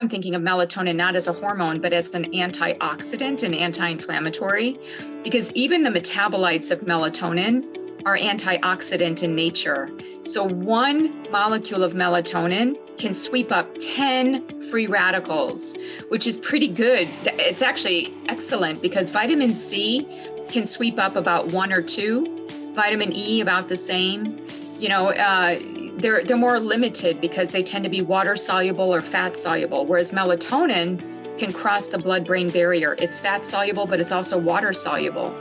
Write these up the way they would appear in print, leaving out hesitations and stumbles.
I'm thinking of melatonin not as a hormone, but as an antioxidant and anti-inflammatory, because even the metabolites of melatonin are antioxidant in nature. So one molecule of melatonin can sweep up 10 free radicals, which is pretty good. It's actually excellent because vitamin C can sweep up about 1 or 2, vitamin E about the same. They're more limited because they tend to be water soluble or fat soluble, whereas melatonin can cross the blood-brain barrier. It's fat soluble, but it's also water soluble.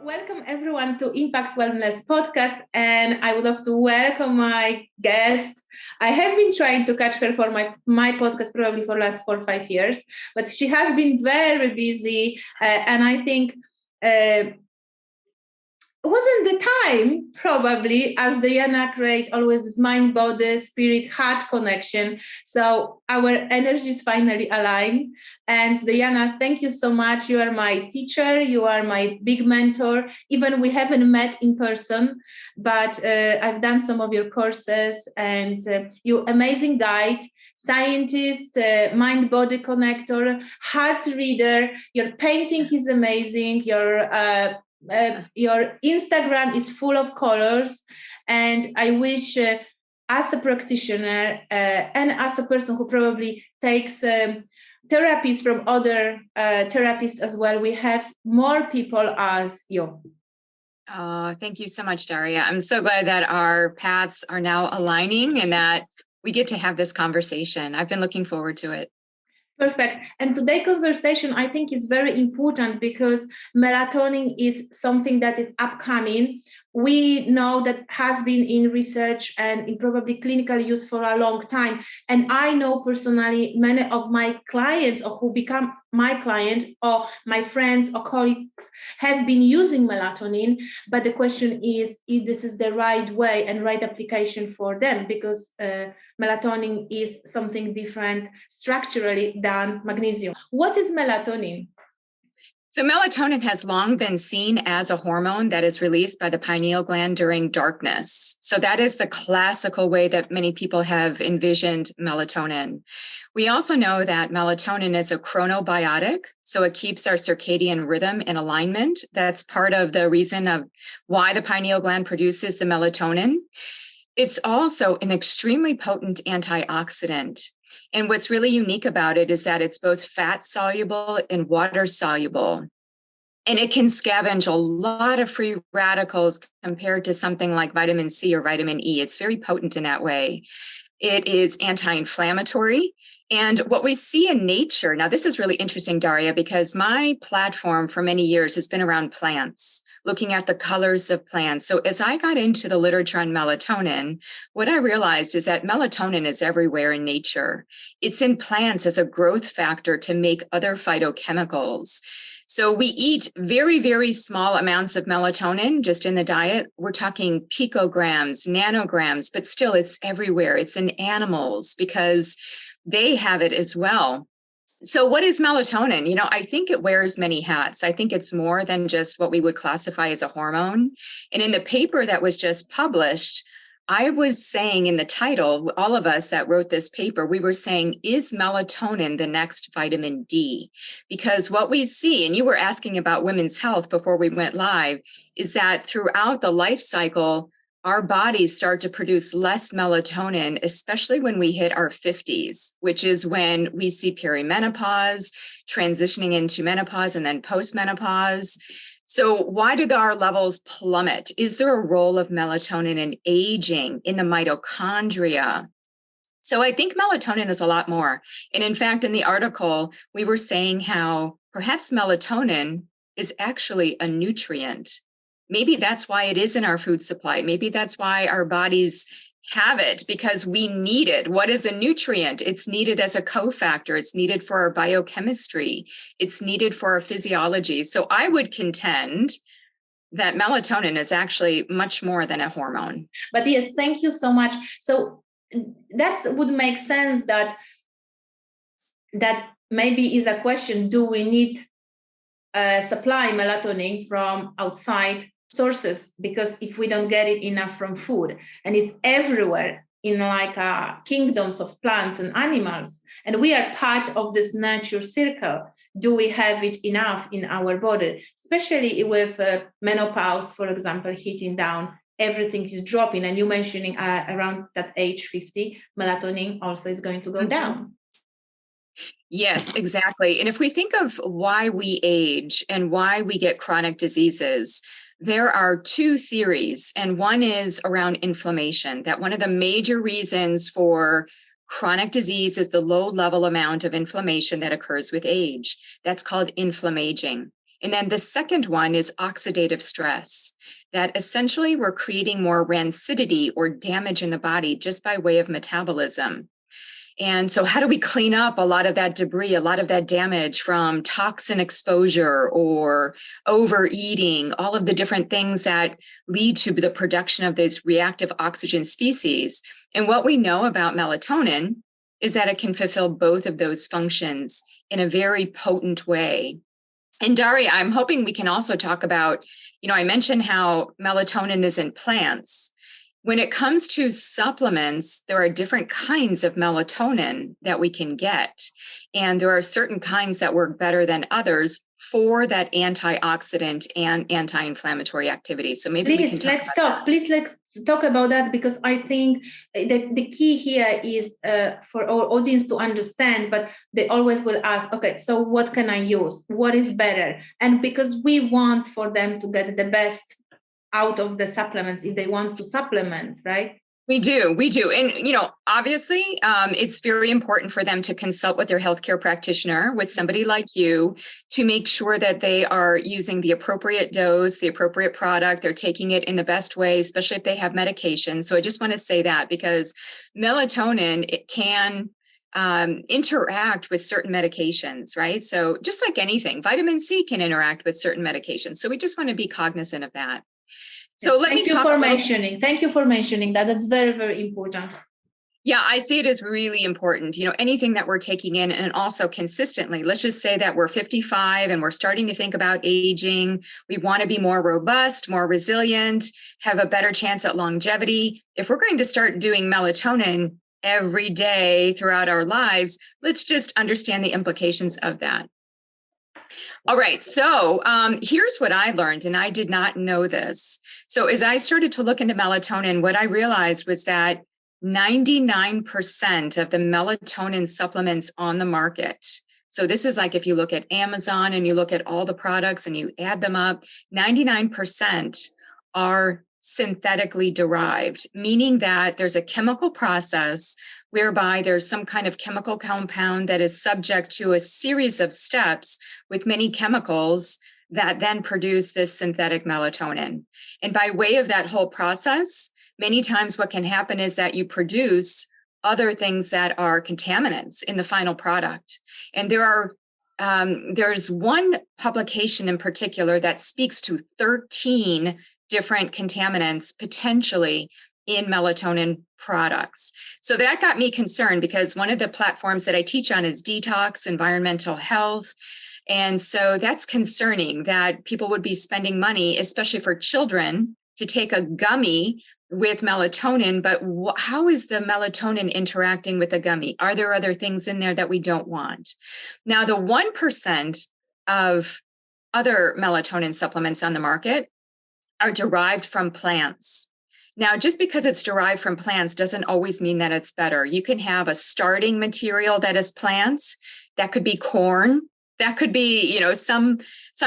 Welcome everyone to Impact Wellness Podcast, and I would love to welcome my guest. I have been trying to catch her for my podcast probably for the last 4 or 5 years, but she has been very busy, and I think wasn't the time probably, as Deanna create always this mind, body, spirit, heart connection. So our energies finally align. And Deanna, thank you so much. You are my teacher. You are my big mentor. Even we haven't met in person, but I've done some of your courses, and you amazing guide, scientist, mind-body connector, heart reader. Your painting is amazing. Your Instagram is full of colors, and I wish as a practitioner and as a person who probably takes therapies from other therapists as well, we have more people as you. Oh, thank you so much, Daria. I'm so glad that our paths are now aligning and that we get to have this conversation. I've been looking forward to it. Perfect. And today's conversation, I think, is very important because melatonin is something that is upcoming. We know that has been in research and in probably clinical use for a long time. And I know personally many of my clients or who become my client or my friends or colleagues have been using melatonin. But the question is if this is the right way and right application for them, because melatonin is something different structurally than magnesium. What is melatonin? So melatonin has long been seen as a hormone that is released by the pineal gland during darkness. So that is the classical way that many people have envisioned melatonin. We also know that melatonin is a chronobiotic, so it keeps our circadian rhythm in alignment. That's part of the reason of why the pineal gland produces the melatonin. It's also an extremely potent antioxidant. And what's really unique about it is that it's both fat soluble and water soluble. And it can scavenge a lot of free radicals compared to something like vitamin C or vitamin E. It's very potent in that way. It is anti-inflammatory. And what we see in nature, now this is really interesting, Daria, because my platform for many years has been around plants, looking at the colors of plants. So as I got into the literature on melatonin, what I realized is that melatonin is everywhere in nature. It's in plants as a growth factor to make other phytochemicals. So we eat very, very small amounts of melatonin just in the diet. We're talking picograms, nanograms, but still it's everywhere. It's in animals because they have it as well. So what is melatonin? I think it wears many hats. I think it's more than just what we would classify as a hormone. And in the paper that was just published, I was saying in the title, all of us that wrote this paper, we were saying, is melatonin the next vitamin D? Because what we see, and you were asking about women's health before we went live, is that throughout the life cycle, our bodies start to produce less melatonin, especially when we hit our 50s, which is when we see perimenopause, transitioning into menopause, and then postmenopause. So why do our levels plummet? Is there a role of melatonin in aging, in the mitochondria? So I think melatonin is a lot more. And in fact, in the article, we were saying how perhaps melatonin is actually a nutrient. Maybe that's why it is in our food supply. Maybe that's why our bodies have it, because we need it. What is a nutrient? It's needed as a cofactor. It's needed for our biochemistry. It's needed for our physiology. So I would contend that melatonin is actually much more than a hormone. But yes, thank you so much. So that would make sense that maybe is a question, do we need supply melatonin from outside sources, because if we don't get it enough from food, and it's everywhere in like kingdoms of plants and animals, and we are part of this nature circle, do we have it enough in our body? Especially with menopause, for example, hitting down, everything is dropping. And you mentioning around that age 50, melatonin also is going to go down. Yes, exactly. And if we think of why we age and why we get chronic diseases, there are two theories, and one is around inflammation, that one of the major reasons for chronic disease is the low level amount of inflammation that occurs with age. That's called inflammaging. And then the second one is oxidative stress, that essentially we're creating more rancidity or damage in the body just by way of metabolism. And so how do we clean up a lot of that debris, a lot of that damage from toxin exposure or overeating, all of the different things that lead to the production of these reactive oxygen species? And what we know about melatonin is that it can fulfill both of those functions in a very potent way. And Daria, I'm hoping we can also talk about, I mentioned how melatonin is in plants. When it comes to supplements, there are different kinds of melatonin that we can get. And there are certain kinds that work better than others for that antioxidant and anti-inflammatory activity. So maybe we can let's talk about that, because I think that the key here is for our audience to understand, but they always will ask, okay, so what can I use? What is better? And because we want for them to get the best out of the supplements if they want to supplement, right? We do. And, obviously, it's very important for them to consult with their healthcare practitioner, with somebody like you, to make sure that they are using the appropriate dose, the appropriate product, they're taking it in the best way, especially if they have medication. So I just want to say that, because melatonin, it can interact with certain medications, right? So just like anything, vitamin C can interact with certain medications. So we just want to be cognizant of that. So Thank you for mentioning that. That's very, very important. Yeah, I see it as really important. Anything that we're taking in, and also consistently, let's just say that we're 55 and we're starting to think about aging. We want to be more robust, more resilient, have a better chance at longevity. If we're going to start doing melatonin every day throughout our lives, let's just understand the implications of that. All right. So here's what I learned, and I did not know this. So as I started to look into melatonin, what I realized was that 99% of the melatonin supplements on the market. So this is like if you look at Amazon and you look at all the products and you add them up, 99% are synthetically derived, meaning that there's a chemical process whereby there's some kind of chemical compound that is subject to a series of steps with many chemicals that then produce this synthetic melatonin. And by way of that whole process, many times what can happen is that you produce other things that are contaminants in the final product. And there's one publication in particular that speaks to 13 different contaminants potentially in melatonin products. So that got me concerned, because one of the platforms that I teach on is detox, environmental health. And so that's concerning that people would be spending money, especially for children, to take a gummy with melatonin. But how is the melatonin interacting with the gummy? Are there other things in there that we don't want? Now, the 1% of other melatonin supplements on the market are derived from plants. Now, just because it's derived from plants doesn't always mean that it's better. You can have a starting material that is plants. That could be corn. That could be, some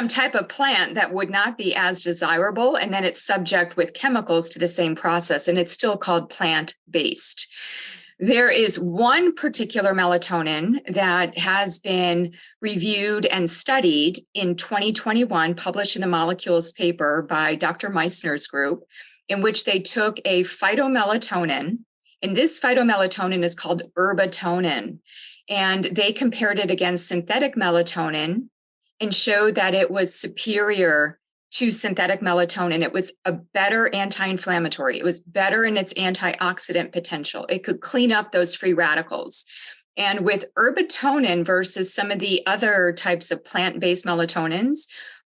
type of plant that would not be as desirable. And then it's subject with chemicals to the same process, and it's still called plant-based. There is one particular melatonin that has been reviewed and studied in 2021, published in the Molecules paper by Dr. Meissner's group, in which they took a phytomelatonin, and this phytomelatonin is called herbatonin, and they compared it against synthetic melatonin and showed that it was superior to synthetic melatonin. It was a better anti-inflammatory. It was better in its antioxidant potential. It could clean up those free radicals. And with herbatonin versus some of the other types of plant-based melatonins,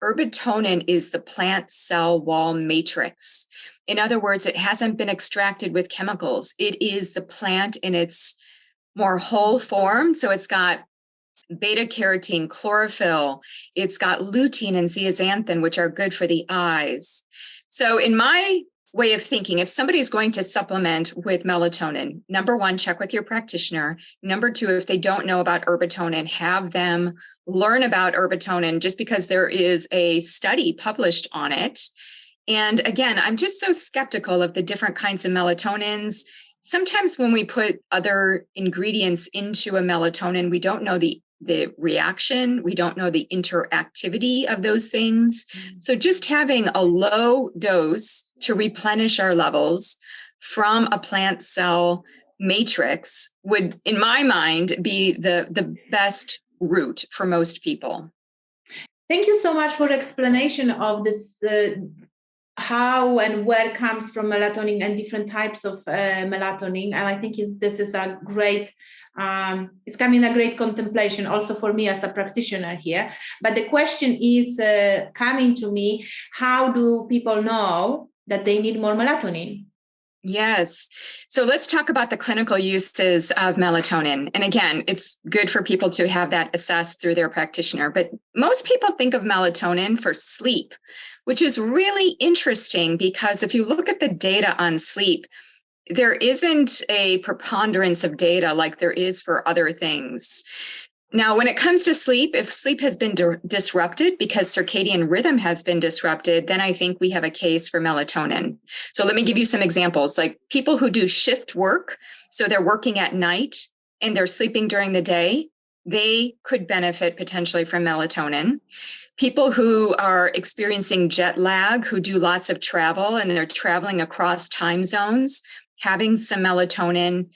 Herbatonin is the plant cell wall matrix. In other words, it hasn't been extracted with chemicals. It is the plant in its more whole form. So it's got beta carotene, chlorophyll, it's got lutein and zeaxanthin, which are good for the eyes. So in my way of thinking, if somebody's going to supplement with melatonin, number one, check with your practitioner. Number two, if they don't know about herbatonin, have them learn about herbatonin just because there is a study published on it. And again, I'm just so skeptical of the different kinds of melatonins. Sometimes when we put other ingredients into a melatonin, we don't know the reaction, we don't know the interactivity of those things. So just having a low dose to replenish our levels from a plant cell matrix would, in my mind, be the best route for most people. Thank you so much for explanation of this how and where it comes from melatonin and different types of melatonin. And I think this is a great, it's coming a great contemplation also for me as a practitioner here. But the question is coming to me, how do people know that they need more melatonin? Yes. So let's talk about the clinical uses of melatonin. And again, it's good for people to have that assessed through their practitioner. But most people think of melatonin for sleep, which is really interesting because if you look at the data on sleep, there isn't a preponderance of data like there is for other things. Now, when it comes to sleep, if sleep has been disrupted because circadian rhythm has been disrupted, then I think we have a case for melatonin. So let me give you some examples, like people who do shift work. So they're working at night and they're sleeping during the day. They could benefit potentially from melatonin. People who are experiencing jet lag, who do lots of travel and they're traveling across time zones, having some melatonin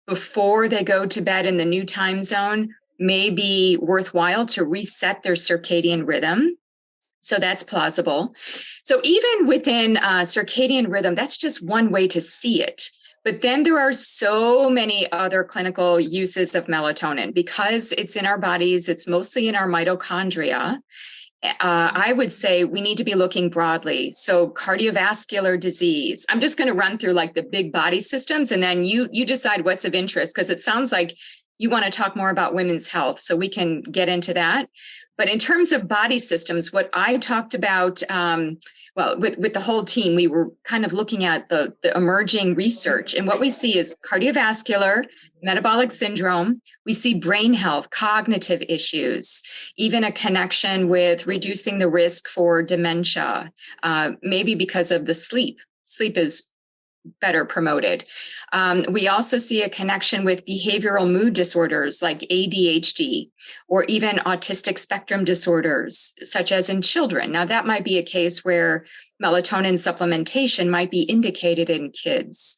before they go to bed in the new time zone may be worthwhile to reset their circadian rhythm. So that's plausible. So even within circadian rhythm, that's just one way to see it. But then there are so many other clinical uses of melatonin because it's in our bodies. It's mostly in our mitochondria. I would say we need to be looking broadly. So cardiovascular disease. I'm just going to run through like the big body systems and then you decide what's of interest because it sounds like you want to talk more about women's health, so we can get into that. But in terms of body systems, what I talked about, with the whole team, we were kind of looking at the emerging research. And what we see is cardiovascular, metabolic syndrome. We see brain health, cognitive issues, even a connection with reducing the risk for dementia, maybe because of the sleep. Sleep is better promoted. We also see a connection with behavioral mood disorders like ADHD or even autistic spectrum disorders, such as in children. Now, that might be a case where melatonin supplementation might be indicated in kids.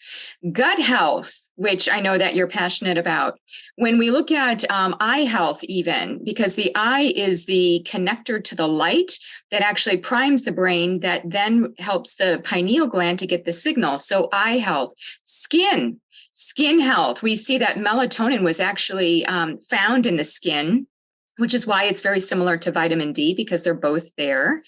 Gut health, which I know that you're passionate about. When we look at eye health even, because the eye is the connector to the light that actually primes the brain that then helps the pineal gland to get the signal. So eye health, skin health. We see that melatonin was actually found in the skin, which is why it's very similar to vitamin D because they're both there.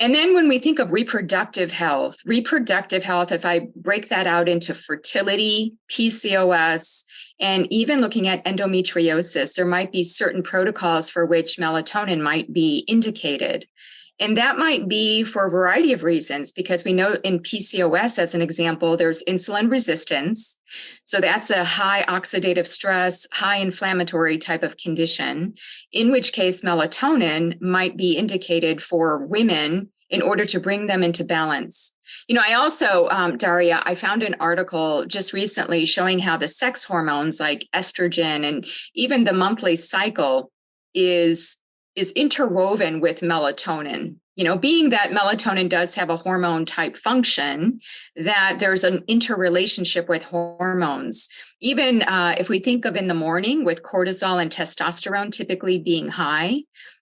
And then when we think of reproductive health, if I break that out into fertility, PCOS, and even looking at endometriosis, there might be certain protocols for which melatonin might be indicated. And that might be for a variety of reasons, because we know in PCOS, as an example, there's insulin resistance. So that's a high oxidative stress, high inflammatory type of condition, in which case melatonin might be indicated for women in order to bring them into balance. You know, I also, Daria, I found an article just recently showing how the sex hormones like estrogen and even the monthly cycle is interwoven with melatonin. You know, being that melatonin does have a hormone type function, that there's an interrelationship with hormones. Even if we think of in the morning with cortisol and testosterone typically being high,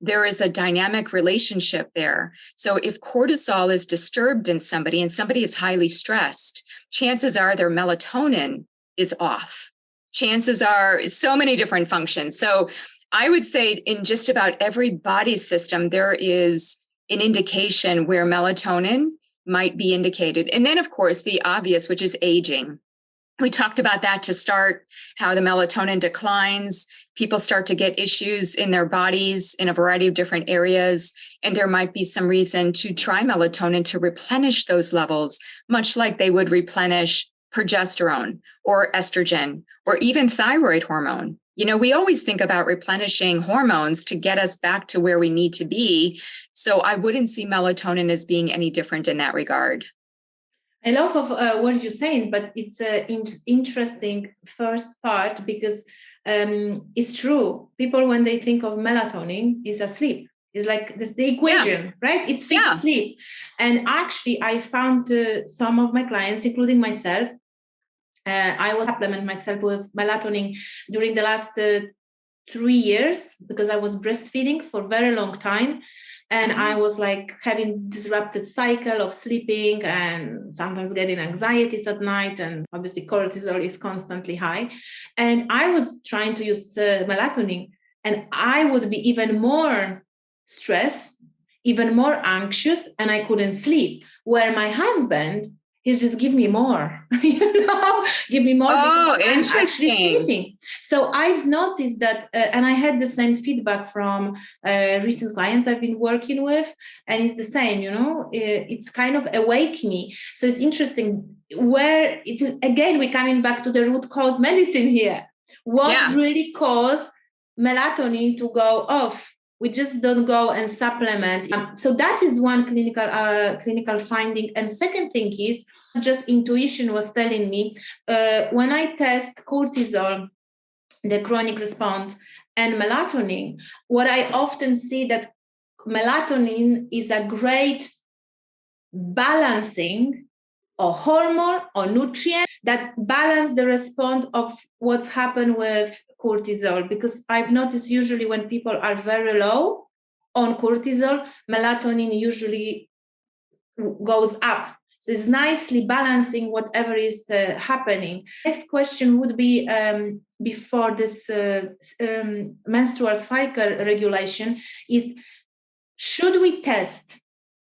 there is a dynamic relationship there. So if cortisol is disturbed in somebody and somebody is highly stressed, chances are their melatonin is off. Chances are so many different functions. So I would say in just about every body system, there is an indication where melatonin might be indicated. And then, of course, the obvious, which is aging. We talked about that to start, how the melatonin declines. People start to get issues in their bodies in a variety of different areas. And there might be some reason to try melatonin to replenish those levels, much like they would replenish progesterone or estrogen or even thyroid hormone. You know, we always think about replenishing hormones to get us back to where we need to be. So I wouldn't see melatonin as being any different in that regard. I love of what you're saying, but it's an interesting first part because it's true. People, when they think of melatonin, is asleep. It's like the equation, right? It's fixed sleep. And actually, I found some of my clients, including myself, I was supplement myself with melatonin during the last 3 years because I was breastfeeding for a very long time. And I was like having disrupted cycle of sleeping and sometimes getting anxieties at night. And obviously cortisol is constantly high. And I was trying to use melatonin, and I would be even more stressed, even more anxious, and I couldn't sleep. Where my husband, he's just give me more, give me more. Oh, I'm actually interesting. sleeping. So I've noticed that, and I had the same feedback from recent clients I've been working with, and it's the same, it's kind of awake me. So it's interesting where it is, again, we're coming back to the root cause medicine here. What really caused melatonin to go off? We just don't go and supplement. So that is one clinical finding. And second thing is, just intuition was telling me, when I test cortisol, the chronic response, and melatonin, what I often see that melatonin is a great balancing or hormone or nutrient that balance the response of what's happened with cortisol, because I've noticed usually when people are very low on cortisol, melatonin usually goes up. So it's nicely balancing whatever is happening. Next question would be, before this menstrual cycle regulation, is should we test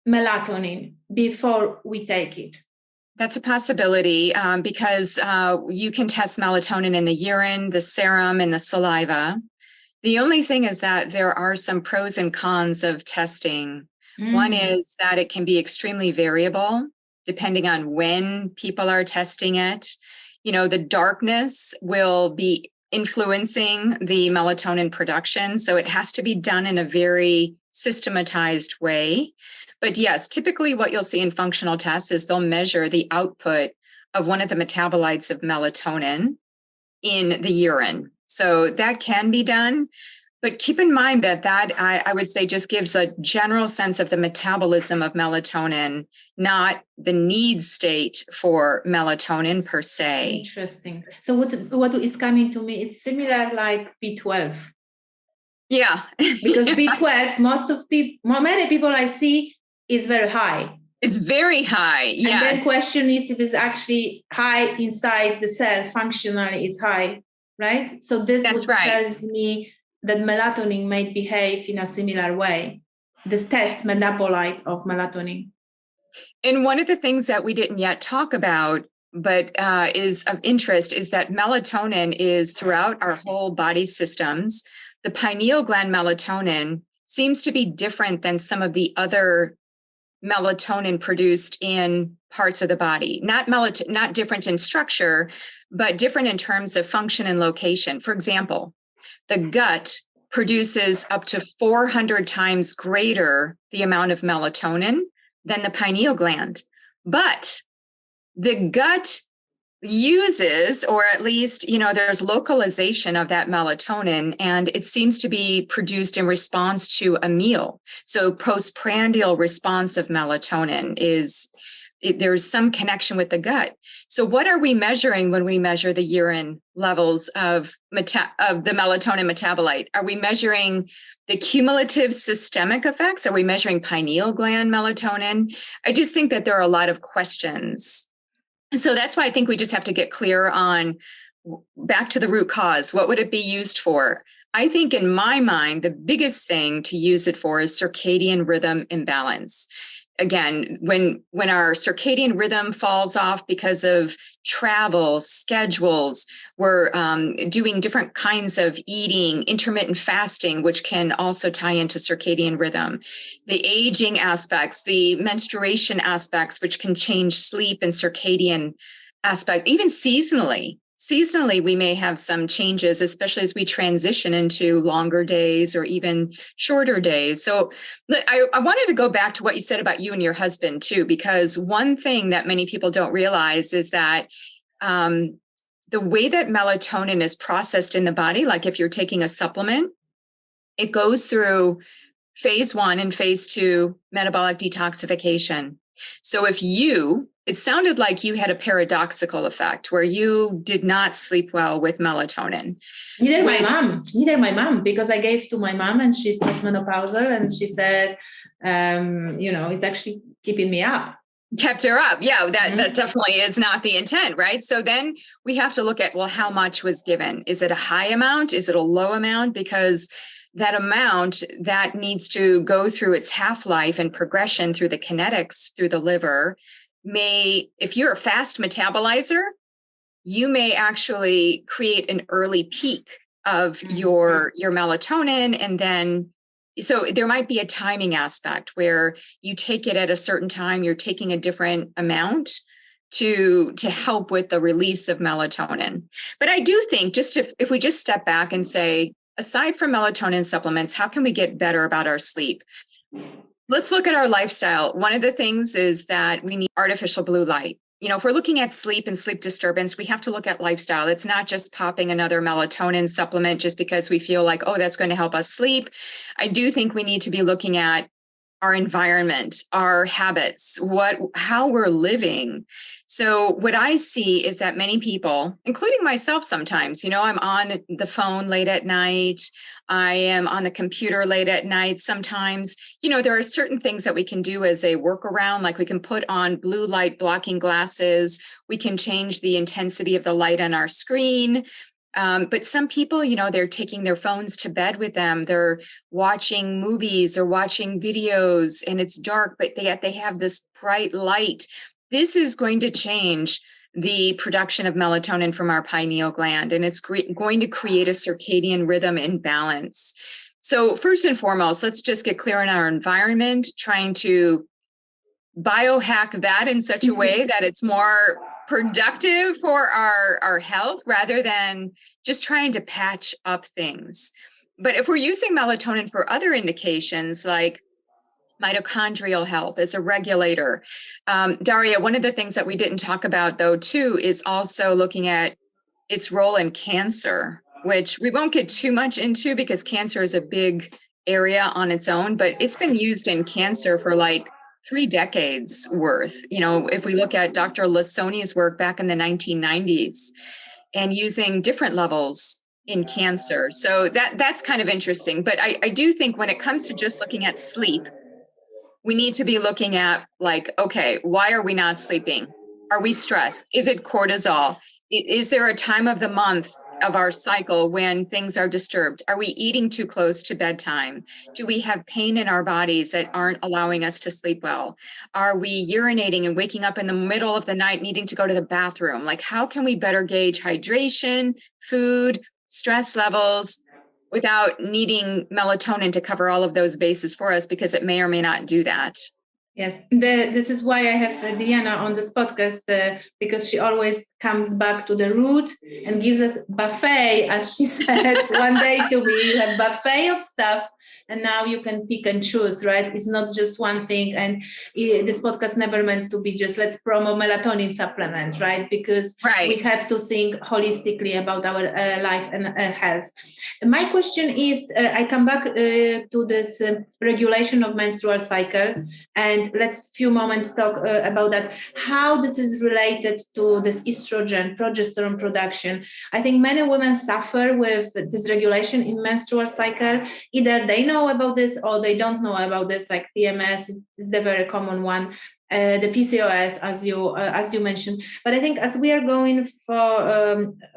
melatonin before we take it? That's a possibility because you can test melatonin in the urine, the serum, and the saliva. The only thing is that there are some pros and cons of testing. One is that it can be extremely variable depending on when people are testing it. You know, the darkness will be influencing the melatonin production, so it has to be done in a very systematized way. But yes, typically what you'll see in functional tests is they'll measure the output of one of the metabolites of melatonin in the urine. So that can be done. But keep in mind that I would say just gives a general sense of the metabolism of melatonin, not the need state for melatonin per se. Interesting. So what is coming to me, it's similar like B12. Yeah. Because B12, many people I see, is very high. It's very high, yes. And then question is if it's actually high inside the cell, functionally is high, right? So this tells me that melatonin may behave in a similar way. This test metabolite of melatonin. And one of the things that we didn't yet talk about, but is of interest, is that melatonin is throughout our whole body systems. The pineal gland melatonin seems to be different than some of the other melatonin produced in parts of the body. Not different in structure, but different in terms of function and location. For example, the gut produces up to 400 times greater the amount of melatonin than the pineal gland. But the gut uses, or at least, there's localization of that melatonin, and it seems to be produced in response to a meal. So postprandial response of melatonin there's some connection with the gut. So what are we measuring when we measure the urine levels of the melatonin metabolite? Are we measuring the cumulative systemic effects? Are we measuring pineal gland melatonin? I just think that there are a lot of questions. So that's why I think we just have to get clear on, back to the root cause. What would it be used for? I think in my mind, the biggest thing to use it for is circadian rhythm imbalance. Again, when our circadian rhythm falls off because of travel, schedules, we're doing different kinds of eating, intermittent fasting, which can also tie into circadian rhythm. The aging aspects, the menstruation aspects, which can change sleep and circadian aspect, even seasonally. Seasonally, we may have some changes, especially as we transition into longer days or even shorter days. So I wanted to go back to what you said about you and your husband too, because one thing that many people don't realize is that the way that melatonin is processed in the body, like if you're taking a supplement, it goes through phase 1 and phase 2 metabolic detoxification. So it sounded like you had a paradoxical effect where you did not sleep well with melatonin. Neither my mom, because I gave to my mom and she's postmenopausal and she said, it's actually keeping me up. Kept her up. Yeah, that definitely is not the intent, right? So then we have to look at, well, how much was given? Is it a high amount? Is it a low amount? Because that amount that needs to go through its half-life and progression through the kinetics, through the liver, if you're a fast metabolizer, you may actually create an early peak of your melatonin. And then, so there might be a timing aspect where you take it at a certain time, you're taking a different amount to help with the release of melatonin. But I do think if we just step back and say, aside from melatonin supplements, how can we get better about our sleep? Let's look at our lifestyle. One of the things is that we need artificial blue light. If we're looking at sleep and sleep disturbance, we have to look at lifestyle. It's not just popping another melatonin supplement just because we feel like, oh, that's going to help us sleep. I do think we need to be looking at our environment, our habits, how we're living. So what I see is that many people, including myself sometimes, I'm on the phone late at night. I am on the computer late at night. Sometimes, there are certain things that we can do as a workaround, like we can put on blue light blocking glasses. We can change the intensity of the light on our screen. But some people, they're taking their phones to bed with them. They're watching movies or watching videos and it's dark, but yet they have this bright light. This is going to change the production of melatonin from our pineal gland, and it's going to create a circadian rhythm imbalance. So first and foremost, let's just get clear on our environment, trying to biohack that in such a way that it's more productive for our health rather than just trying to patch up things. But if we're using melatonin for other indications like mitochondrial health as a regulator, Daria, one of the things that we didn't talk about though too is also looking at its role in cancer, which we won't get too much into because cancer is a big area on its own, but it's been used in cancer for like 3 decades worth. If we look at Dr. Lassoni's work back in the 1990s and using different levels in cancer. So that's kind of interesting. But I do think when it comes to just looking at sleep, we need to be looking at like, okay, why are we not sleeping? Are we stressed? Is it cortisol? Is there a time of the month of our cycle when things are disturbed? Are we eating too close to bedtime? Do we have pain in our bodies that aren't allowing us to sleep well? Are we urinating and waking up in the middle of the night needing to go to the bathroom? Like, how can we better gauge hydration, food, stress levels without needing melatonin to cover all of those bases for us, because it may or may not do that? Yes, this is why I have Deanna on this podcast, because she always comes back to the root and gives us buffet, as she said one day to me. You have buffet of stuff, and now you can pick and choose, right? It's not just one thing. And this podcast never meant to be just let's promote melatonin supplement, right? Because we have to think holistically about our life and health. My question is, I come back to this regulation of menstrual cycle, and let's few moments talk about that, how this is related to this estrogen, progesterone production. I think many women suffer with dysregulation in menstrual cycle. Either they know about this or they don't know about this, like PMS is the very common one, the PCOS, as you mentioned. But I think as we are going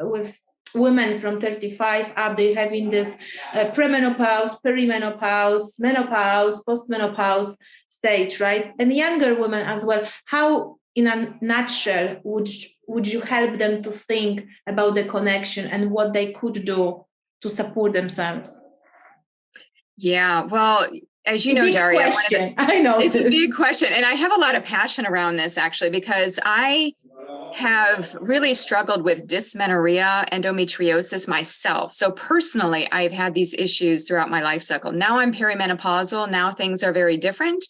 with women from 35 up, they having this premenopause, perimenopause, menopause, postmenopause stage, right? And younger women as well. How, in a nutshell, would you help them to think about the connection and what they could do to support themselves? Yeah, well, as you know, big Daria, question. I know it's a big question. And I have a lot of passion around this, actually, because I have really struggled with dysmenorrhea, endometriosis myself. So personally, I've had these issues throughout my life cycle. Now I'm perimenopausal. Now things are very different.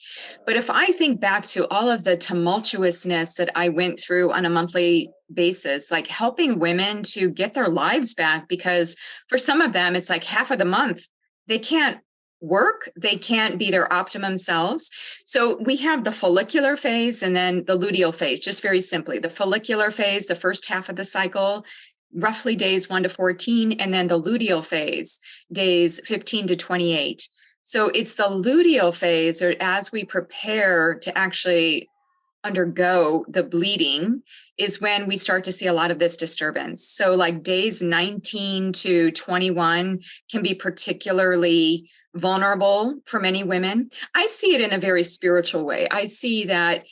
But if I think back to all of the tumultuousness that I went through on a monthly basis, like helping women to get their lives back, because for some of them, it's like half of the month, they can't work, they can't be their optimum selves. So we have the follicular phase and then the luteal phase, just very simply. The follicular phase, the first half of the cycle, roughly days 1 to 14, and then the luteal phase, days 15 to 28. So it's the luteal phase, or as we prepare to actually undergo the bleeding, is when we start to see a lot of this disturbance. So like days 19 to 21 can be particularly vulnerable for many women. I see it in a very spiritual way. I see that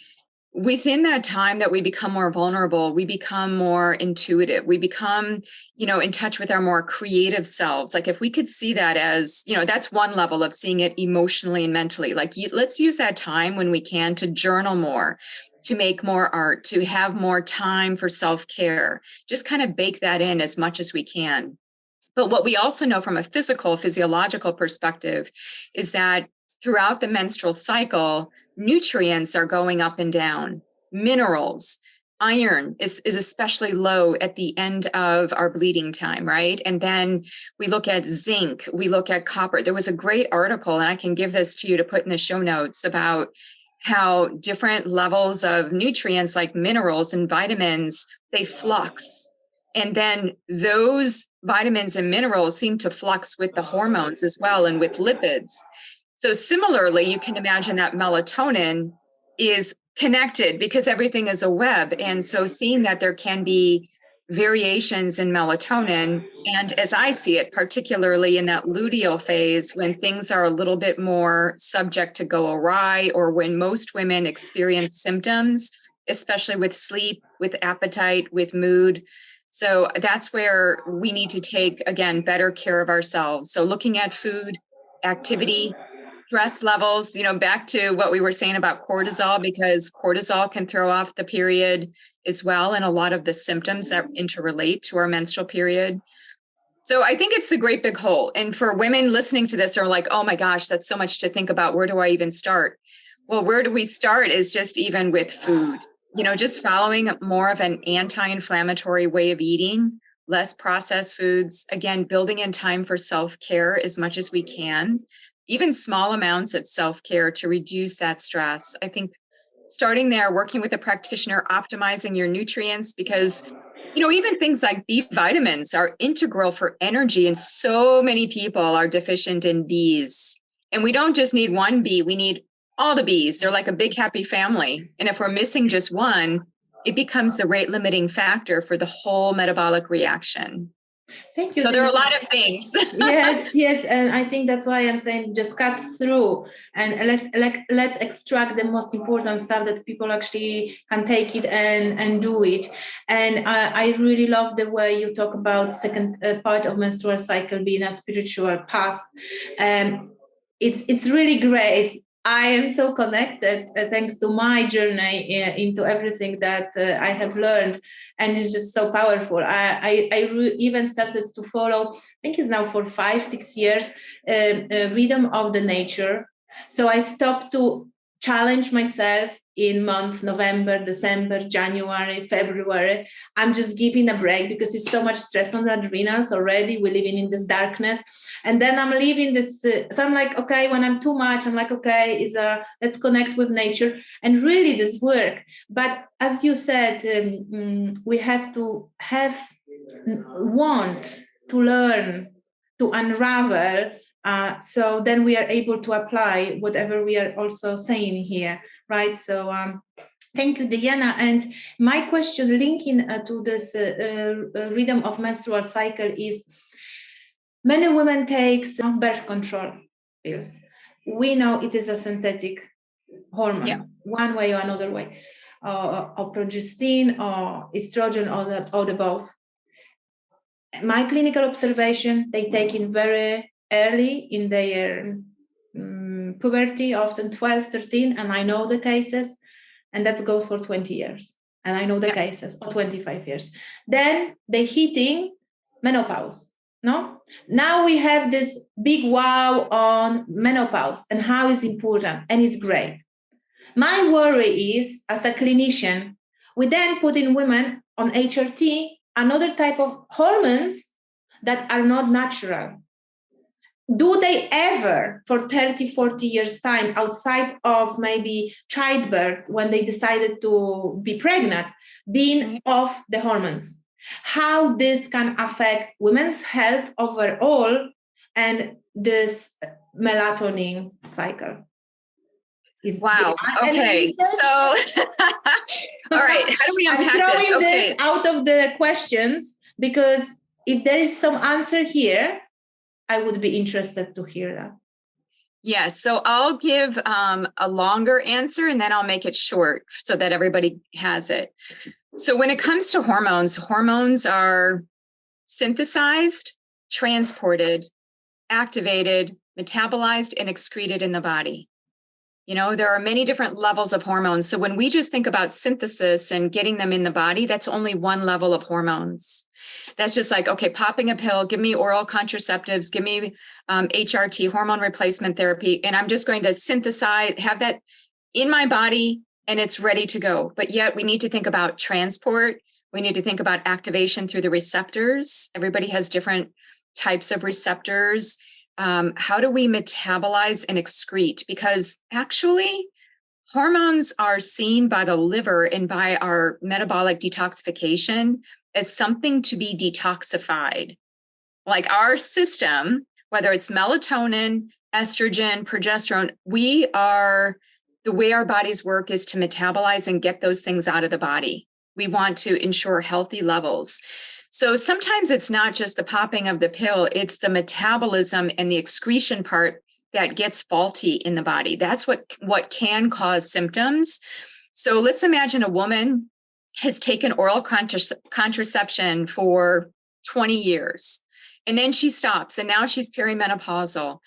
within that time that we become more vulnerable, we become more intuitive. We become, in touch with our more creative selves. Like if we could see that as, that's one level of seeing it emotionally and mentally. Like let's use that time when we can to journal more, to make more art, to have more time for self-care. Just kind of bake that in as much as we can. But what we also know from a physiological perspective is that throughout the menstrual cycle, nutrients are going up and down. Minerals, iron is especially low at the end of our bleeding time, right? And then we look at zinc, we look at copper. There was a great article, and I can give this to you to put in the show notes, about how different levels of nutrients like minerals and vitamins, they flux. And then those vitamins and minerals seem to flux with the hormones as well, and with lipids. So similarly, you can imagine that melatonin is connected because everything is a web. And so seeing that there can be variations in melatonin, and as I see it, particularly in that luteal phase, when things are a little bit more subject to go awry, or when most women experience symptoms, especially with sleep, with appetite, with mood. So that's where we need to take, again, better care of ourselves. So looking at food, activity, stress levels, back to what we were saying about cortisol, because cortisol can throw off the period as well, and a lot of the symptoms that interrelate to our menstrual period. So I think it's the great big whole. And for women listening to this are like, oh my gosh, that's so much to think about. Where do I even start? Well, where do we start is just even with food, just following more of an anti-inflammatory way of eating, less processed foods, again, building in time for self-care as much as we can, even small amounts of self-care to reduce that stress. I think starting there, working with a practitioner, optimizing your nutrients, because, even things like B vitamins are integral for energy, and so many people are deficient in Bs. And we don't just need one B, we need all the Bs. They're like a big happy family. And if we're missing just one, it becomes the rate limiting factor for the whole metabolic reaction. Thank you. So there are a lot of things. yes, and I think that's why I'm saying just cut through and let's extract the most important stuff that people actually can take it and do it. And I really love the way you talk about second part of menstrual cycle being a spiritual path. It's really great. I am so connected thanks to my journey into everything that I have learned, and it's just so powerful. I even started to follow, I think it's now for 5-6 years, Rhythm of the Nature. So I stopped to challenge myself in month November, December, January, February. I'm just giving a break because it's so much stress on the adrenals already. We're living in this darkness. And then I'm leaving this. So I'm like, okay, when I'm too much, I'm like, okay, let's connect with nature. And really this work. But as you said, we have to want to learn, to unravel. So then we are able to apply whatever we are also saying here. right? So thank you, Deanna. And my question linking to this rhythm of menstrual cycle is, many women take birth control pills. We know it is a synthetic hormone, one way or another way, or progestin or estrogen or the both. My clinical observation, they take it very early in their puberty, often 12, 13, and I know the cases, and that goes for 20 years. And I know the cases, or 25 years. Then they hitting menopause. No? Now we have this big wow on menopause and how it's important, and it's great. My worry is, as a clinician, we then put in women on HRT, another type of hormones that are not natural. Do they ever, for 30, 40 years time, outside of maybe childbirth, when they decided to be pregnant, being off the hormones? How this can affect women's health overall and this melatonin cycle? Wow. Okay. So, all right. How do we unpack I'm throwing this this out of the questions because if there is some answer here, I would be interested to hear that. Yes. So I'll give a longer answer and then I'll make it short so that everybody has it. So when it comes to hormones, hormones are synthesized, transported, activated, metabolized, and excreted in the body. You know, there are many different levels of hormones. So when we just think about synthesis and getting them in the body, that's only one level of hormones. That's just like, okay, popping a pill, give me oral contraceptives, give me HRT, hormone replacement therapy, and I'm just going to synthesize, have that in my body, and it's ready to go. But yet we need to think about transport. We need to think about activation through the receptors. Everybody has different types of receptors. How do we metabolize and excrete? Because actually, hormones are seen by the liver and by our metabolic detoxification as something to be detoxified. Like our system, whether it's melatonin, estrogen, progesterone, the way our bodies work is to metabolize and get those things out of the body. We want to ensure healthy levels. So sometimes it's not just the popping of the pill, it's the metabolism and the excretion part that gets faulty in the body. That's what can cause symptoms. So let's imagine a woman has taken oral contraception for 20 years, and then she stops, and now she's perimenopausal.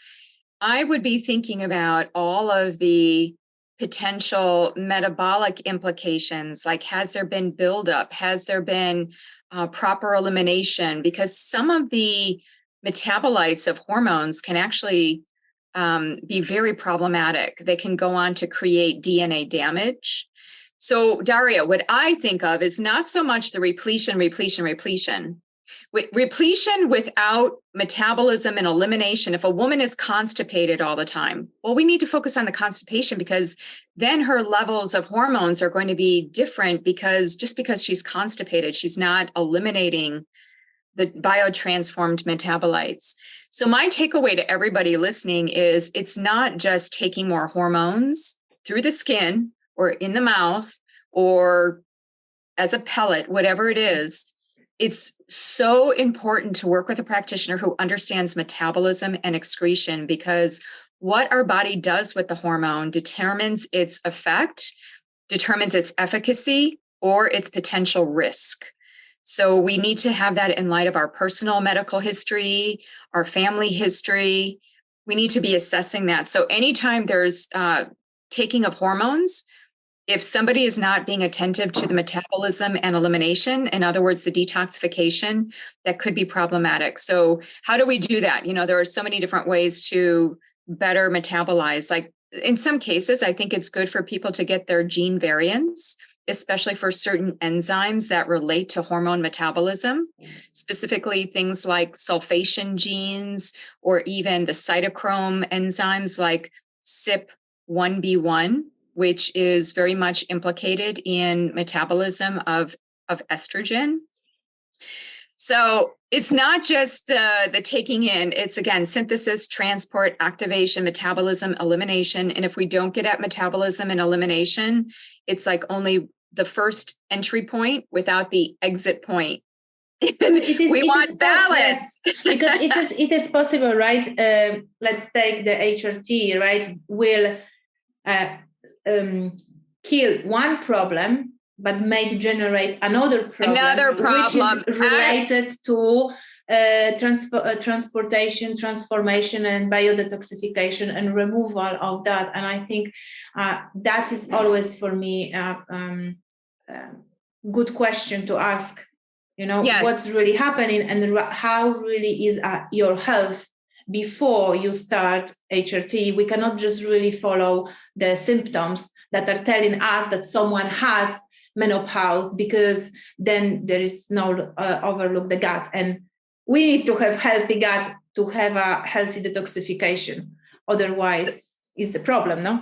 I would be thinking about all of the potential metabolic implications, like has there been buildup? Has there been proper elimination? Because some of the metabolites of hormones can actually be very problematic. They can go on to create DNA damage. So, Daria, what I think of is not so much the repletion. Repletion without metabolism and elimination. If a woman is constipated all the time, well, we need to focus on the constipation, because then her levels of hormones are going to be different, because just because she's constipated, she's not eliminating the biotransformed metabolites. So my takeaway to everybody listening is it's not just taking more hormones through the skin or in the mouth or as a pellet, whatever it is. It's so important to work with a practitioner who understands metabolism and excretion, because what our body does with the hormone determines its effect, determines its efficacy, or its potential risk. So we need to have that in light of our personal medical history, our family history. We need to be assessing that. So anytime there's taking of hormones, if somebody is not being attentive to the metabolism and elimination, in other words, the detoxification, that could be problematic. So how do we do that? You know, there are so many different ways to better metabolize. Like in some cases, I think it's good for people to get their gene variants, especially for certain enzymes that relate to hormone metabolism, specifically things like sulfation genes, or even the cytochrome enzymes like CYP1B1, which is very much implicated in metabolism of estrogen. So it's not just the taking in, it's again, synthesis, transport, activation, metabolism, elimination. And if we don't get at metabolism and elimination, it's like only the first entry point without the exit point. We want balance. Yes, because it is possible, right? Let's take the HRT, right? Will kill one problem, but may generate another problem. Which is related to transportation, transformation, and biodetoxification and removal of that. And I think that is always for me good question to ask. Yes. What's really happening and how really is your health before you start HRT. We cannot just really follow the symptoms that are telling us that someone has menopause, because then there is no overlook the gut, and we need to have healthy gut to have a healthy detoxification. Otherwise, it's a problem, no?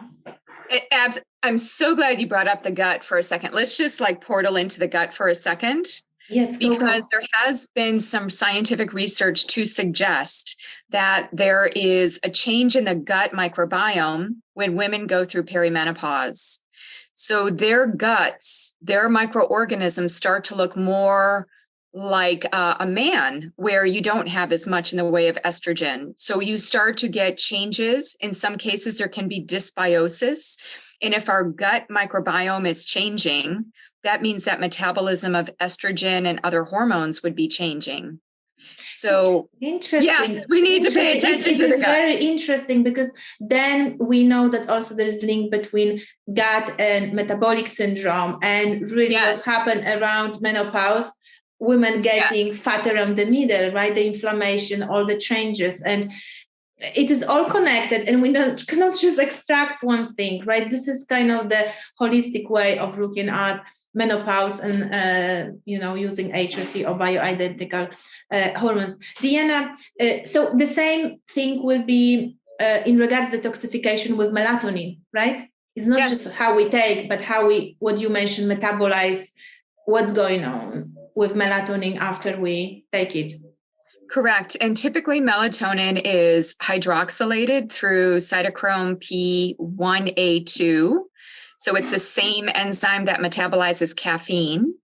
I'm so glad you brought up the gut for a second. Let's just portal into the gut for a second. Yes, because there has been some scientific research to suggest that there is a change in the gut microbiome when women go through perimenopause. So their guts, their microorganisms start to look more like a man, where you don't have as much in the way of estrogen. So you start to get changes. In some cases, there can be dysbiosis. And if our gut microbiome is changing, that means that metabolism of estrogen and other hormones would be changing. So interesting. Yes, we need to pay attention to the gut. It is very interesting, because then we know that also there is link between gut and metabolic syndrome, and really what happened around menopause, women getting fat around the middle, right? The inflammation, all the changes, and it is all connected, and we cannot just extract one thing, right? This is kind of the holistic way of looking at menopause and using HRT or bioidentical hormones. Deanna, so the same thing will be in regards to detoxification with melatonin, right? It's not just how we take, but how what you mentioned, metabolize, what's going on with melatonin after we take it. Correct. And typically melatonin is hydroxylated through cytochrome P1A2. So it's the same enzyme that metabolizes caffeine.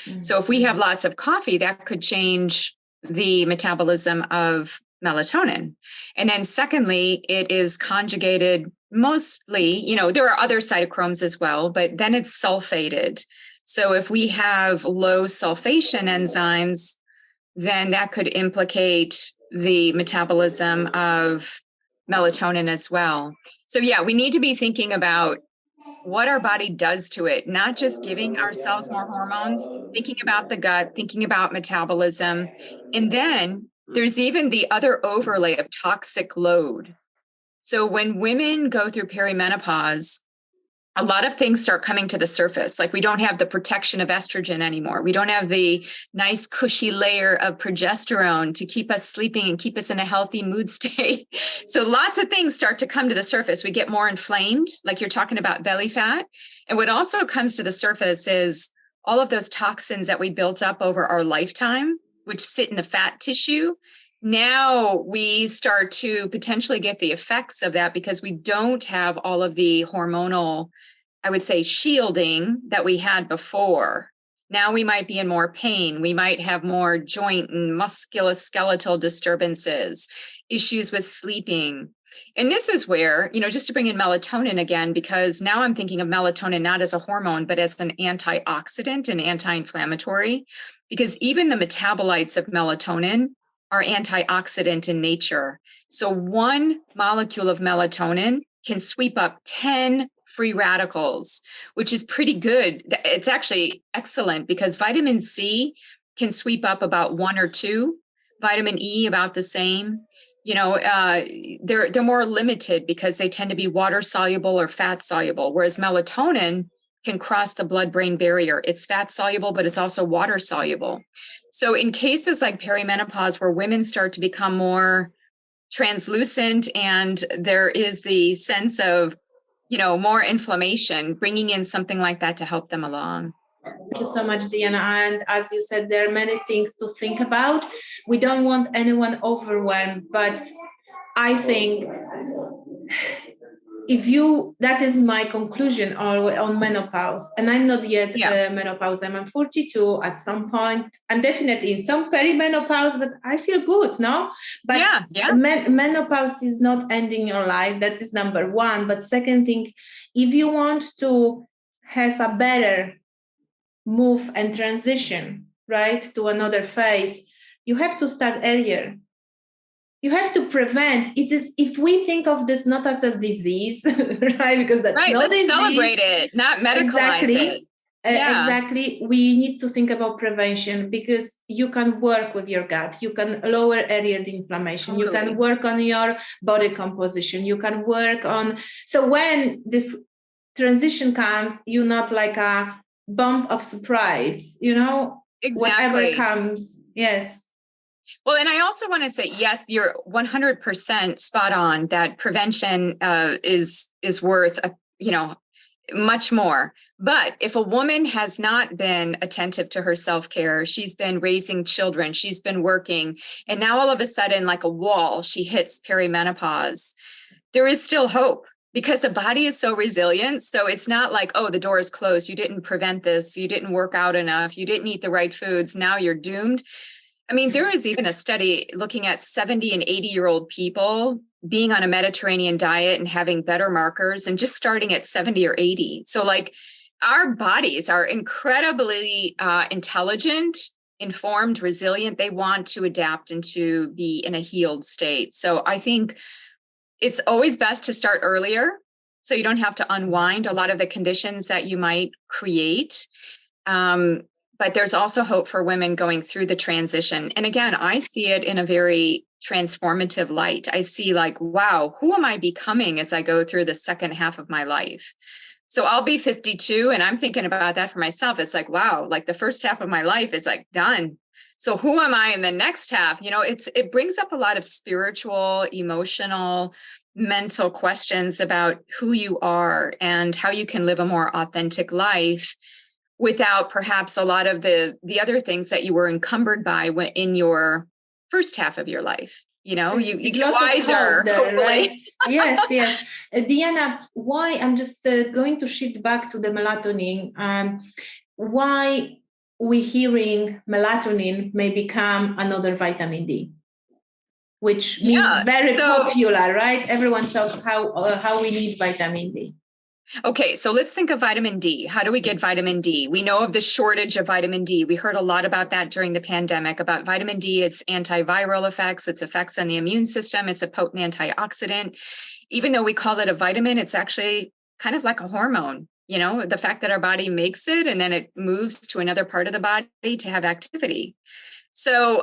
Mm-hmm. So if we have lots of coffee, that could change the metabolism of melatonin. And then secondly, it is conjugated mostly, there are other cytochromes as well, but then it's sulfated. So if we have low sulfation enzymes, then that could implicate the metabolism of melatonin as well. So we need to be thinking about what our body does to it, not just giving ourselves more hormones, thinking about the gut, thinking about metabolism. And then there's even the other overlay of toxic load. So when women go through perimenopause, a lot of things start coming to the surface. Like we don't have the protection of estrogen anymore. We don't have the nice cushy layer of progesterone to keep us sleeping and keep us in a healthy mood state. So lots of things start to come to the surface. We get more inflamed, like you're talking about belly fat. And what also comes to the surface is all of those toxins that we built up over our lifetime, which sit in the fat tissue. Now we start to potentially get the effects of that because we don't have all of the hormonal, I would say, shielding that we had before. Now we might be in more pain. We might have more joint and musculoskeletal disturbances, issues with sleeping. And this is where, just to bring in melatonin again, because now I'm thinking of melatonin not as a hormone, but as an antioxidant and anti-inflammatory, because even the metabolites of melatonin are antioxidant in nature. So one molecule of melatonin can sweep up 10 free radicals, which is pretty good. It's actually excellent because vitamin C can sweep up about 1 or 2, vitamin E about the same. They're more limited because they tend to be water soluble or fat soluble, whereas melatonin can cross the blood-brain barrier. It's fat soluble, but it's also water soluble. So in cases like perimenopause, where women start to become more translucent and there is the sense of, more inflammation, bringing in something like that to help them along. Thank you so much, Deanna. And as you said, there are many things to think about. We don't want anyone overwhelmed, but I think that is my conclusion on menopause, and I'm not yet menopause. I'm 42. At some point, I'm definitely in some perimenopause, but I feel good, no? But menopause is not ending your life. That is number one. But second thing, if you want to have a better move and transition, right, to another phase, you have to start earlier. You have to prevent it. Is if we think of this not as a disease, right? Because that's right. Not Let's disease. Celebrate it, not medicalize it. Exactly. We need to think about prevention, because you can work with your gut. You can lower earlier the inflammation. Totally. You can work on your body composition. You can work on. So when this transition comes, you're not like a bump of surprise. Exactly. Whatever comes. Yes. Well, and I also want to say, yes, you're 100% spot on that prevention is worth, much more. But if a woman has not been attentive to her self-care, she's been raising children, she's been working, and now all of a sudden, like a wall, she hits perimenopause, there is still hope, because the body is so resilient. So it's not like, oh, the door is closed, you didn't prevent this, you didn't work out enough, you didn't eat the right foods, now you're doomed. I mean, there is even a study looking at 70 and 80-year-old people being on a Mediterranean diet and having better markers, and just starting at 70 or 80. So like, our bodies are incredibly intelligent, informed, resilient. They want to adapt and to be in a healed state. So I think it's always best to start earlier, so you don't have to unwind a lot of the conditions that you might create. But there's also hope for women going through the transition. And again, I see it in a very transformative light. I see like, wow, who am I becoming as I go through the second half of my life? So I'll be 52, and I'm thinking about that for myself. It's like, wow, like the first half of my life is like done. So who am I in the next half? It brings up a lot of spiritual, emotional, mental questions about who you are and how you can live a more authentic life without perhaps a lot of the other things that you were encumbered by in your first half of your life. You get wiser, right? Yes. Deanna, why, I'm just going to shift back to the melatonin. Why we hearing melatonin may become another vitamin D, which means very popular, right? Everyone talks how we need vitamin D. Okay, so let's think of vitamin D. How do we get vitamin D? We know of the shortage of vitamin D. We heard a lot about that during the pandemic, about vitamin D, its antiviral effects, its effects on the immune system. It's a potent antioxidant. Even though we call it a vitamin, it's actually kind of like a hormone. The fact that our body makes it and then it moves to another part of the body to have activity. So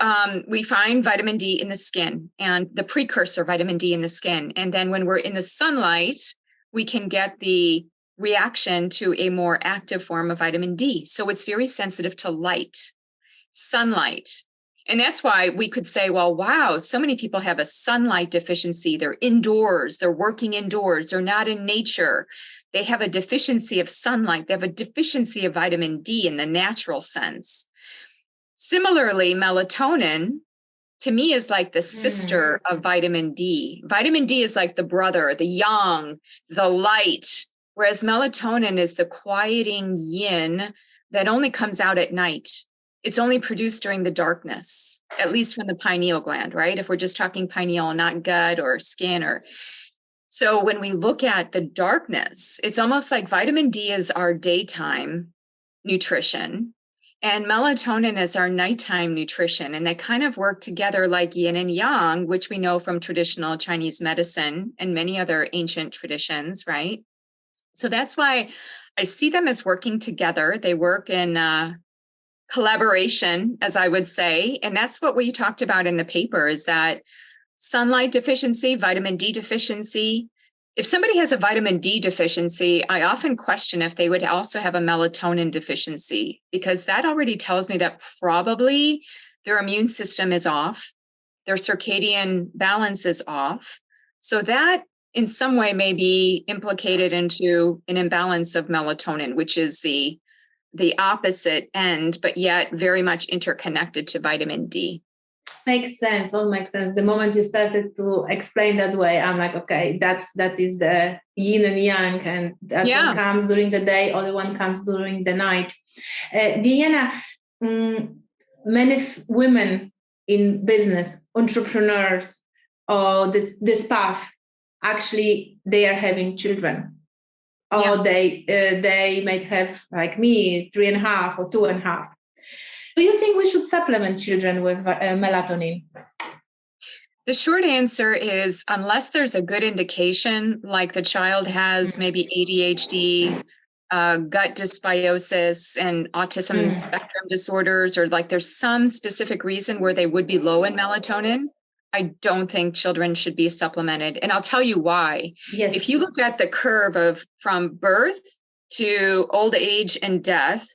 we find vitamin D in the skin, and the precursor vitamin D in the skin. And then when we're in the sunlight, we can get the reaction to a more active form of vitamin D. So it's very sensitive to light, sunlight. And that's why we could say, well, wow, so many people have a sunlight deficiency. They're indoors, they're working indoors, they're not in nature. They have a deficiency of sunlight. They have a deficiency of vitamin D in the natural sense. Similarly, melatonin, to me, is like the sister of vitamin D. Vitamin D is like the brother, the yang, the light, whereas melatonin is the quieting yin that only comes out at night. It's only produced during the darkness, at least from the pineal gland, right? If we're just talking pineal, not gut or skin or... So when we look at the darkness, it's almost like vitamin D is our daytime nutrition, and melatonin is our nighttime nutrition. And they kind of work together like yin and yang, which we know from traditional Chinese medicine and many other ancient traditions, right? So that's why I see them as working together. They work in collaboration, as I would say. And that's what we talked about in the paper, is that sunlight deficiency, vitamin D deficiency. If somebody has a vitamin D deficiency, I often question if they would also have a melatonin deficiency, because that already tells me that probably their immune system is off, their circadian balance is off. So that in some way may be implicated into an imbalance of melatonin, which is the the opposite end, but yet very much interconnected to vitamin D. Makes sense. All makes sense. The moment you started to explain that way, I'm like, okay, that is the yin and yang, and that one comes during the day, other one comes during the night. Deanna, many women in business, entrepreneurs, or this path, actually, they are having children. Or they might have, like me, 3.5 or 2.5. Do you think we should supplement children with melatonin? The short answer is, unless there's a good indication, like the child has maybe ADHD, gut dysbiosis, and autism spectrum disorders, or like there's some specific reason where they would be low in melatonin, I don't think children should be supplemented. And I'll tell you why. Yes. If you look at the curve of from birth to old age and death,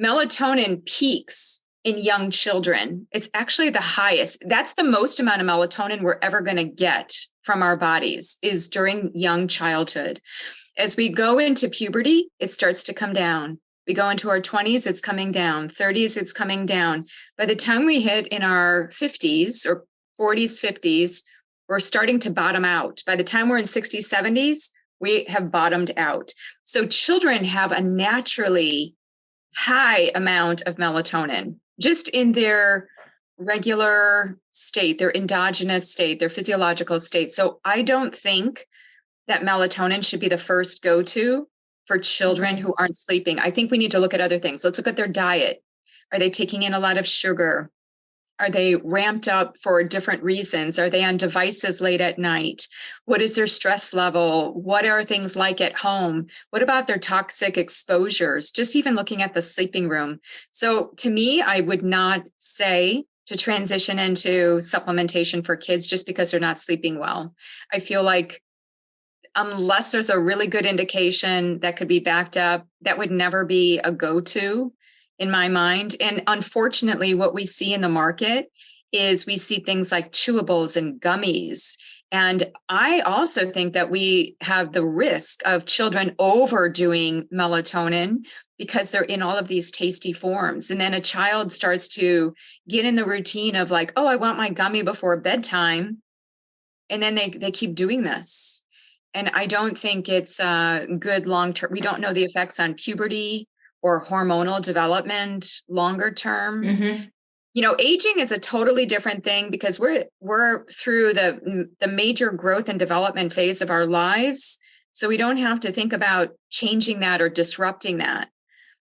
melatonin peaks in young children. It's actually the highest. That's the most amount of melatonin we're ever going to get from our bodies is during young childhood. As we go into puberty, it starts to come down. We go into our 20s, it's coming down. 30s, it's coming down. By the time we hit in our 50s or 40s, 50s, we're starting to bottom out. By the time we're in 60s, 70s, we have bottomed out. So children have a naturally high amount of melatonin just in their regular state, their endogenous state, their physiological state. So I don't think that melatonin should be the first go-to for children who aren't sleeping. I think we need to look at other things. Let's look at their diet. Are they taking in a lot of sugar? Are they ramped up for different reasons? Are they on devices late at night? What is their stress level? What are things like at home? What about their toxic exposures? Just even looking at the sleeping room. So to me, I would not say to transition into supplementation for kids just because they're not sleeping well. I feel like unless there's a really good indication that could be backed up, that would never be a go-to in my mind. And unfortunately, what we see in the market is we see things like chewables and gummies. And I also think that we have the risk of children overdoing melatonin because they're in all of these tasty forms. And then a child starts to get in the routine of like, oh, I want my gummy before bedtime. And then they keep doing this. And I don't think it's good long-term. We don't know the effects on puberty or hormonal development longer term. You know, aging is a totally different thing because we're through the major growth and development phase of our lives. So we don't have to think about changing that or disrupting that.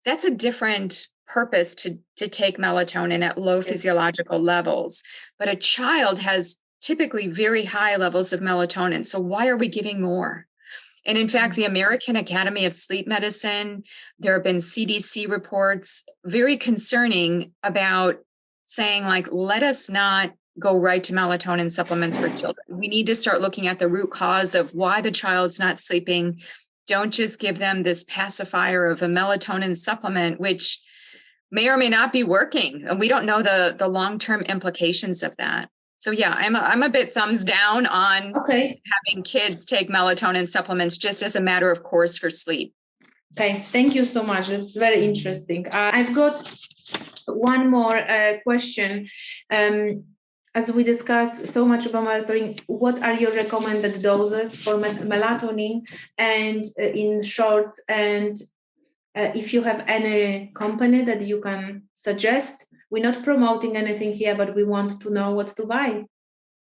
That's a different purpose to take melatonin at low physiological levels. But a child has typically very high levels of melatonin. So why are we giving more? And in fact, the American Academy of Sleep Medicine, there have been CDC reports very concerning about saying, like, let us not go right to melatonin supplements for children. We need to start looking at the root cause of why the child's not sleeping. Don't just give them this pacifier of a melatonin supplement, which may or may not be working. And we don't know the long-term implications of that. So yeah, I'm a bit thumbs down on having kids take melatonin supplements just as a matter of course for sleep. Okay, thank you so much. It's very interesting. I've got one more question. As we discussed so much about melatonin, what are your recommended doses for melatonin and in short, and if you have any company that you can suggest? We're not promoting anything here, but we want to know what to buy.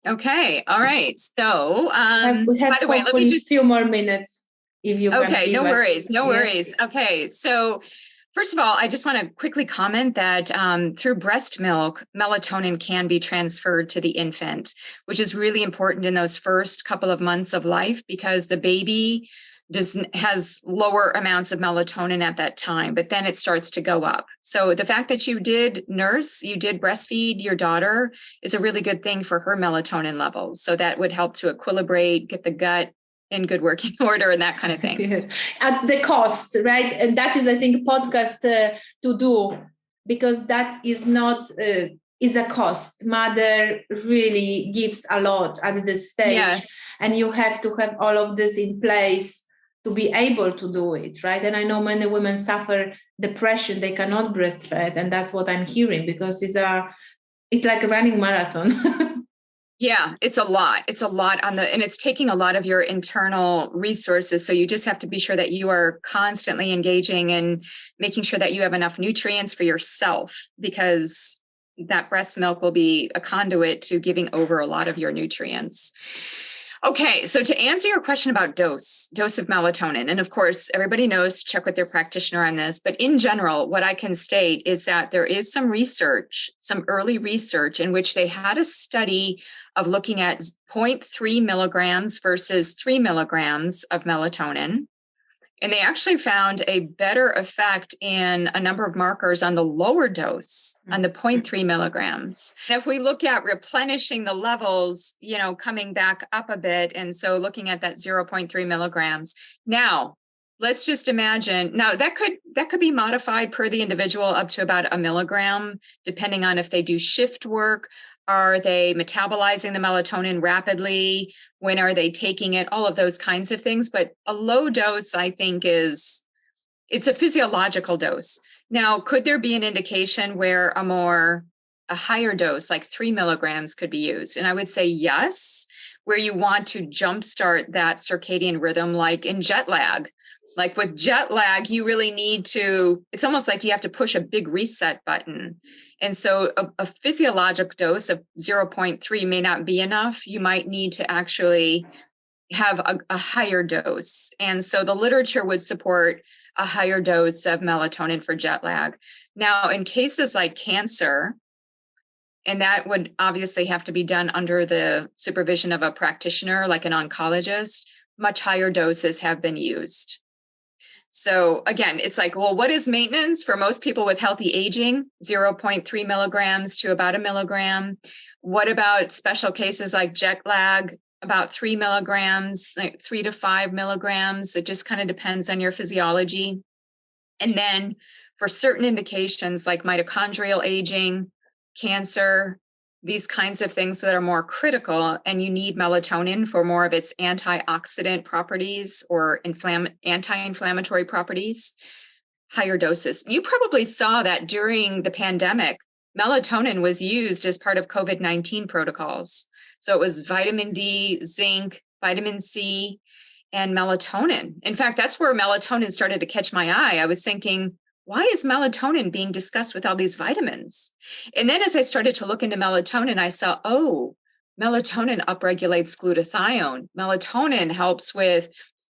Okay. All right. So we have by the way, let me just a few more minutes if you can. No worries. No worries. Okay. So first of all, I just want to quickly comment that through breast milk, melatonin can be transferred to the infant, which is really important in those first couple of months of life because the baby has lower amounts of melatonin at that time, but then it starts to go up. So the fact that you did breastfeed your daughter is a really good thing for her melatonin levels. So that would help to equilibrate, get the gut in good working order and that kind of thing. Yeah. At the cost, right? And that is, I think, podcast to do, because that is not, is a cost. Mother really gives a lot at this stage, and you have to have all of this in place to be able to do it, right? And I know many women suffer depression, they cannot breastfeed. And that's what I'm hearing, because it's like a running marathon. Yeah, it's a lot. It's a lot and it's taking a lot of your internal resources. So you just have to be sure that you are constantly engaging and making sure that you have enough nutrients for yourself, because that breast milk will be a conduit to giving over a lot of your nutrients. Okay, so to answer your question about dose of melatonin, and of course, everybody knows, check with their practitioner on this, but in general, what I can state is that there is some research, some early research in which they had a study of looking at 0.3 milligrams versus 3 milligrams of melatonin. And they actually found a better effect in a number of markers on the lower dose, on the 0.3 milligrams. And if we look at replenishing the levels, coming back up a bit, and so looking at that 0.3 milligrams. Now, let's just imagine, now that could be modified per the individual up to about a milligram, depending on if they do shift work. Are they metabolizing the melatonin rapidly? When are they taking it? All of those kinds of things. But a low dose, I think, it's a physiological dose. Now, could there be an indication where a higher dose, like 3 milligrams, could be used? And I would say yes, where you want to jumpstart that circadian rhythm, like in jet lag. Like with jet lag, you really need to, it's almost like you have to push a big reset button. And so a physiologic dose of 0.3 may not be enough. You might need to actually have a higher dose. And so the literature would support a higher dose of melatonin for jet lag. Now, in cases like cancer, and that would obviously have to be done under the supervision of a practitioner, like an oncologist, much higher doses have been used. So again, it's like, well, what is maintenance for most people with healthy aging? 0.3 milligrams to about a milligram. What about special cases like jet lag? About 3 milligrams, like 3 to 5 milligrams. It just kind of depends on your physiology. And then for certain indications like mitochondrial aging, cancer, these kinds of things that are more critical, and you need melatonin for more of its antioxidant properties or anti-inflammatory properties, higher doses. You probably saw that during the pandemic, melatonin was used as part of COVID-19 protocols. So it was vitamin D, zinc, vitamin C, and melatonin. In fact, that's where melatonin started to catch my eye. I was thinking, why is melatonin being discussed with all these vitamins? And then as I started to look into melatonin, I saw, melatonin upregulates glutathione. Melatonin helps with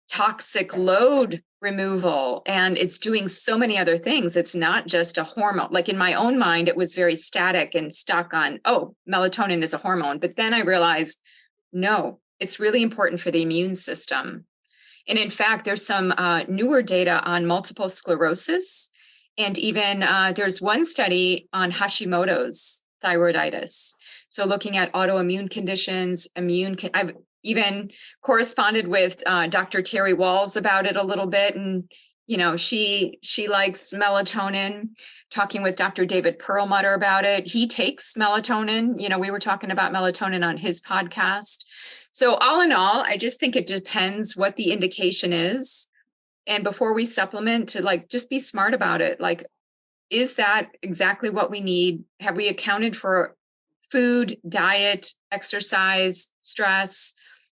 toxic load removal, and it's doing so many other things. It's not just a hormone. Like in my own mind, it was very static and stuck on, melatonin is a hormone. But then I realized, no, it's really important for the immune system. And in fact, there's some newer data on multiple sclerosis. And even there's one study on Hashimoto's thyroiditis. So looking at autoimmune conditions, I've even corresponded with Dr. Terry Walls about it a little bit. And, she likes melatonin, talking with Dr. David Perlmutter about it. He takes melatonin. We were talking about melatonin on his podcast. So all in all, I just think it depends what the indication is. And before we supplement, to just be smart about it. Is that exactly what we need? Have we accounted for food, diet, exercise, stress?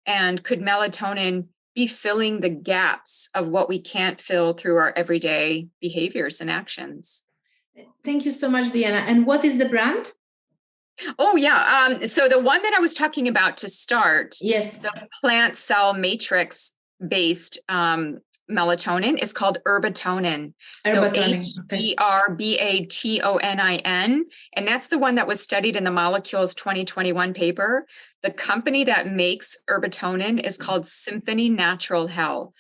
And could melatonin be filling the gaps of what we can't fill through our everyday behaviors and actions? Thank you so much, Deanna. And what is the brand? Oh, yeah. So the one that I was talking about to start, yes, the plant cell matrix based melatonin is called Herbatonin. So Herbatonin. And that's the one that was studied in the Molecules 2021 paper. The company that makes Herbatonin is called Symphony Natural Health.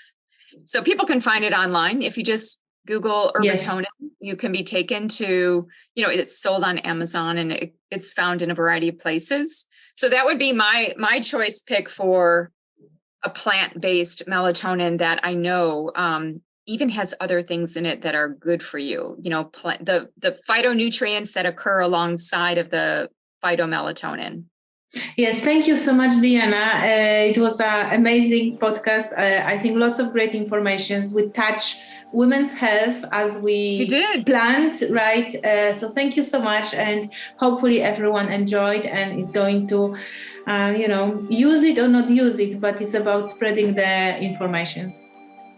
So people can find it online. If you just Google Herbatonin, you can be taken to, it's sold on Amazon and it's found in a variety of places. So that would be my choice pick for a plant-based melatonin that I know even has other things in it that are good for you. The phytonutrients that occur alongside of the phytomelatonin. Yes, thank you so much, Deanna. It was an amazing podcast. I think lots of great information. We touch women's health as we planned, right? So thank you so much, and hopefully everyone enjoyed and is going to, use it or not use it, but it's about spreading the informations.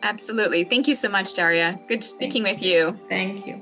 Absolutely. Thank you so much, Daria. Good speaking with you. Thank you.